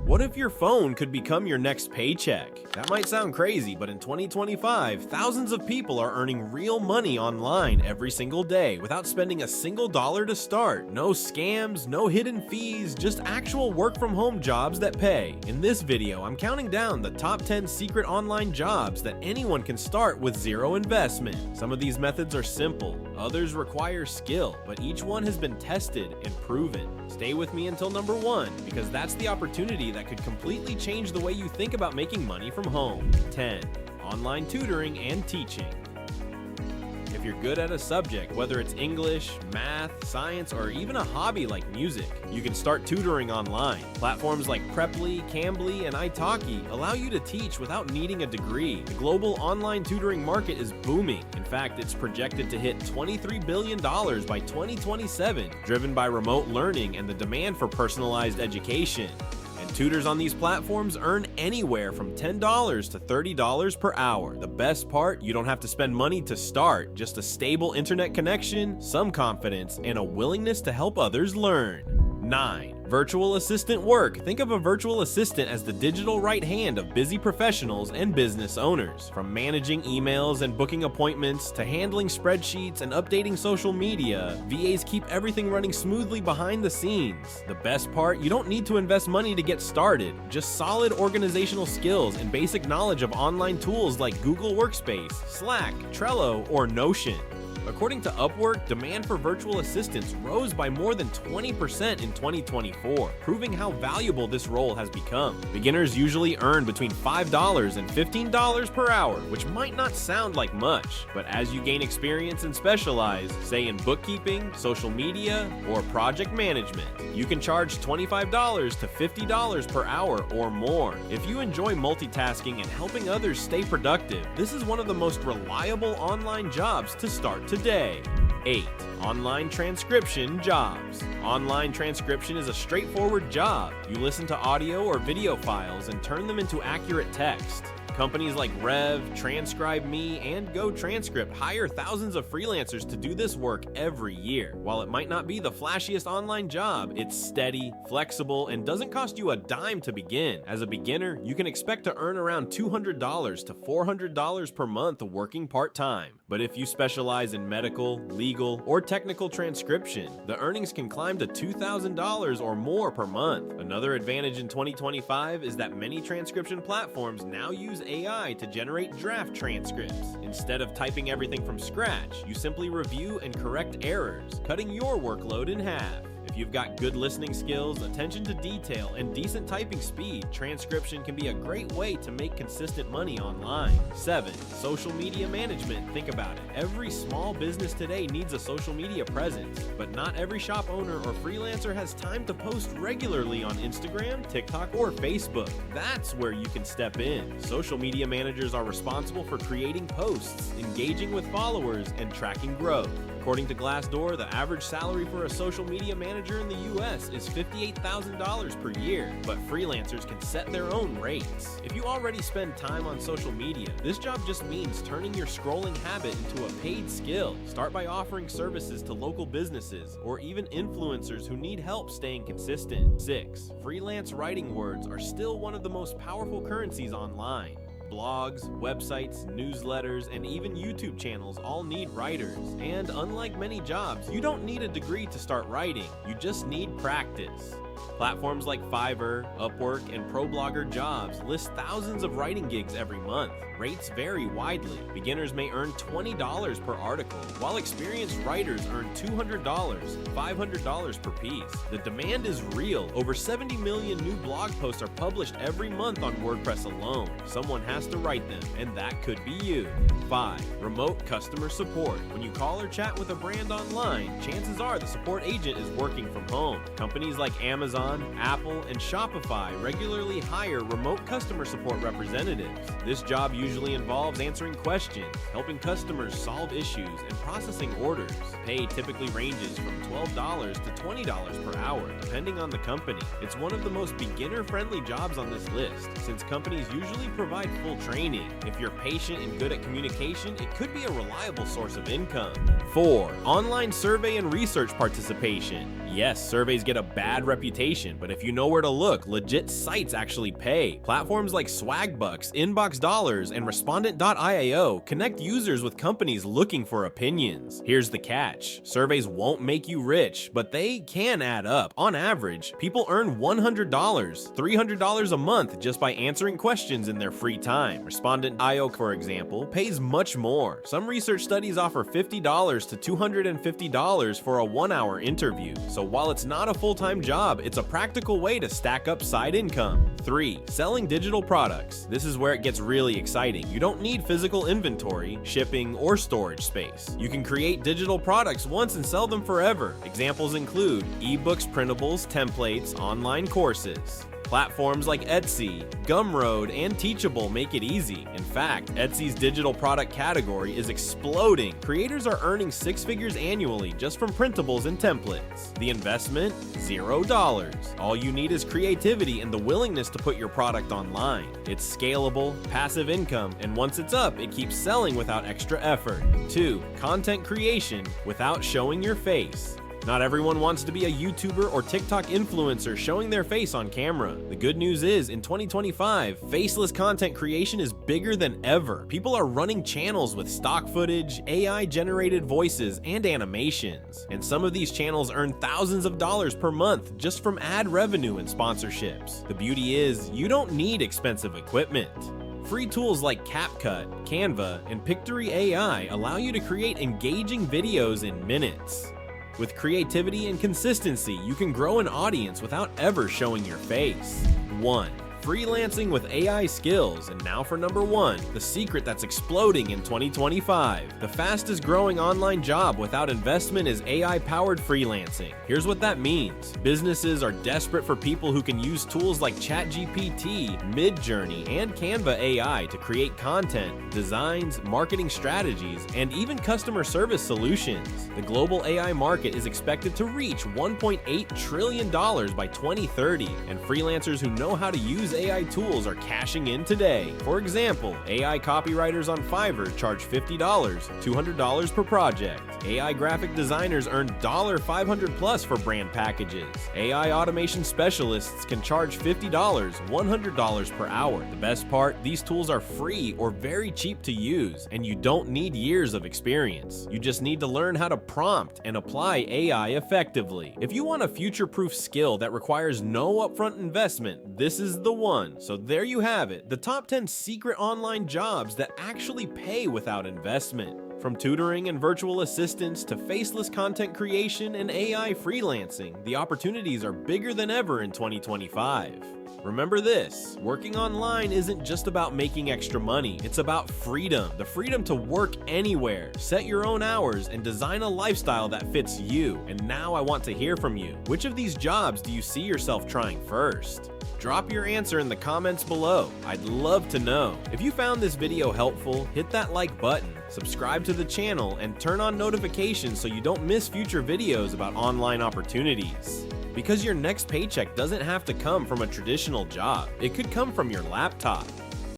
What if your phone could become your next paycheck? That might sound crazy, but in 2025, thousands of people are earning real money online every single day without spending a single dollar to start. No scams, no hidden fees, just actual work from home jobs that pay. In this video, I'm counting down the top 10 secret online jobs that anyone can start with zero investment. Some of these methods are simple, others require skill, but each one has been tested and proven. Stay with me until number 1, because that's the opportunity that could completely change the way you think about making money from home. 10. Online tutoring and teaching. If you're good at a subject, whether it's English, math, science, or even a hobby like music, you can start tutoring online. Platforms like Preply, Cambly, and italki allow you to teach without needing a degree. The global online tutoring market is booming. In fact, it's projected to hit $23 billion by 2027, driven by remote learning and the demand for personalized education. Tutors on these platforms earn anywhere from $10 to $30 per hour. The best part, you don't have to spend money to start, just a stable internet connection, some confidence, and a willingness to help others learn. 9. Virtual assistant work. Think of a virtual assistant as the digital right hand of busy professionals and business owners. From managing emails and booking appointments to handling spreadsheets and updating social media, VAs keep everything running smoothly behind the scenes. The best part, you don't need to invest money to get started, just solid organizational skills and basic knowledge of online tools like Google Workspace, Slack, Trello, or Notion. According to Upwork, demand for virtual assistants rose by more than 20% in 2024, proving how valuable this role has become. Beginners usually earn between $5 and $15 per hour, which might not sound like much, but as you gain experience and specialize, say in bookkeeping, social media, or project management, you can charge $25 to $50 per hour or more. If you enjoy multitasking and helping others stay productive, this is one of the most reliable online jobs to start today. 8. Online transcription jobs. Online transcription is a straightforward job. You listen to audio or video files and turn them into accurate text. Companies like Rev, TranscribeMe, and GoTranscript hire thousands of freelancers to do this work every year. While it might not be the flashiest online job, it's steady, flexible, and doesn't cost you a dime to begin. As a beginner, you can expect to earn around $200 to $400 per month working part-time. But if you specialize in medical, legal, or technical transcription, the earnings can climb to $2,000 or more per month. Another advantage in 2025 is that many transcription platforms now use AI to generate draft transcripts. Instead of typing everything from scratch, you simply review and correct errors, cutting your workload in half. If you've got good listening skills, attention to detail, and decent typing speed, transcription can be a great way to make consistent money online. 7. Social media management. Think about it. Every small business today needs a social media presence, but not every shop owner or freelancer has time to post regularly on Instagram, TikTok, or Facebook. That's where you can step in. Social media managers are responsible for creating posts, engaging with followers, and tracking growth. According to Glassdoor, the average salary for a social media manager in the US is $58,000 per year, but freelancers can set their own rates. If you already spend time on social media, this job just means turning your scrolling habit into a paid skill. Start by offering services to local businesses or even influencers who need help staying consistent. 6. Freelance writing words are still one of the most powerful currencies online. Blogs, websites, newsletters, and even YouTube channels all need writers. And unlike many jobs, you don't need a degree to start writing, you just need practice. Platforms like Fiverr, Upwork, and ProBlogger Jobs list thousands of writing gigs every month. Rates vary widely. Beginners may earn $20 per article, while experienced writers earn $200, $500 per piece. The demand is real. Over 70 million new blog posts are published every month on WordPress alone. Someone has to write them, and that could be you. 5. Remote customer support. When you call or chat with a brand online, chances are the support agent is working from home. Companies like Amazon, Apple, and Shopify regularly hire remote customer support representatives. This job usually involves answering questions, helping customers solve issues, and processing orders. Pay typically ranges from $12 to $20 per hour, depending on the company. It's one of the most beginner-friendly jobs on this list, since companies usually provide full training. If you're patient and good at communication, it could be a reliable source of income. 4. Online survey and research participation. Yes, surveys get a bad reputation, but if you know where to look, legit sites actually pay. Platforms like Swagbucks, Inbox Dollars, and Respondent.io connect users with companies looking for opinions. Here's the catch. Surveys won't make you rich, but they can add up. On average, people earn $100, $300 a month just by answering questions in their free time. Respondent.io, for example, pays much more. Some research studies offer $50 to $250 for a 1-hour interview. So while it's not a full-time job, it's a practical way to stack up side income. 3. Selling digital products. This is where it gets really exciting. You don't need physical inventory, shipping, or storage space. You can create digital products once and sell them forever. Examples include ebooks, printables, templates, online courses. Platforms like Etsy, Gumroad, and Teachable make it easy. In fact, Etsy's digital product category is exploding. Creators are earning 6 figures annually just from printables and templates. The investment? $0. All you need is creativity and the willingness to put your product online. It's scalable, passive income, and once it's up, it keeps selling without extra effort. 2. Content creation without showing your face. Not everyone wants to be a YouTuber or TikTok influencer showing their face on camera. The good news is, in 2025, faceless content creation is bigger than ever. People are running channels with stock footage, AI-generated voices, and animations. And some of these channels earn thousands of dollars per month just from ad revenue and sponsorships. The beauty is, you don't need expensive equipment. Free tools like CapCut, Canva, and Pictory AI allow you to create engaging videos in minutes. With creativity and consistency, you can grow an audience without ever showing your face. 1. Freelancing with AI skills. And now for number 1, the secret that's exploding in 2025. The fastest growing online job without investment is AI-powered freelancing. Here's what that means. Businesses are desperate for people who can use tools like ChatGPT, Midjourney, and Canva AI to create content, designs, marketing strategies, and even customer service solutions. The global AI market is expected to reach $1.8 trillion by 2030, and freelancers who know how to use AI tools are cashing in today. For example, AI copywriters on Fiverr charge $50, $200 per project. AI graphic designers earn $500 plus for brand packages. AI automation specialists can charge $50, $100 per hour. The best part, these tools are free or very cheap to use, and you don't need years of experience. You just need to learn how to prompt and apply AI effectively. If you want a future-proof skill that requires no upfront investment, this is the one. So there you have it, the top 10 secret online jobs that actually pay without investment. From tutoring and virtual assistants to faceless content creation and AI freelancing, the opportunities are bigger than ever in 2025. Remember this, working online isn't just about making extra money, it's about freedom. The freedom to work anywhere, set your own hours, and design a lifestyle that fits you. And now I want to hear from you. Which of these jobs do you see yourself trying first? Drop your answer in the comments below. I'd love to know. If you found this video helpful, hit that like button, subscribe to the channel, and turn on notifications so you don't miss future videos about online opportunities. Because your next paycheck doesn't have to come from a traditional job. It could come from your laptop,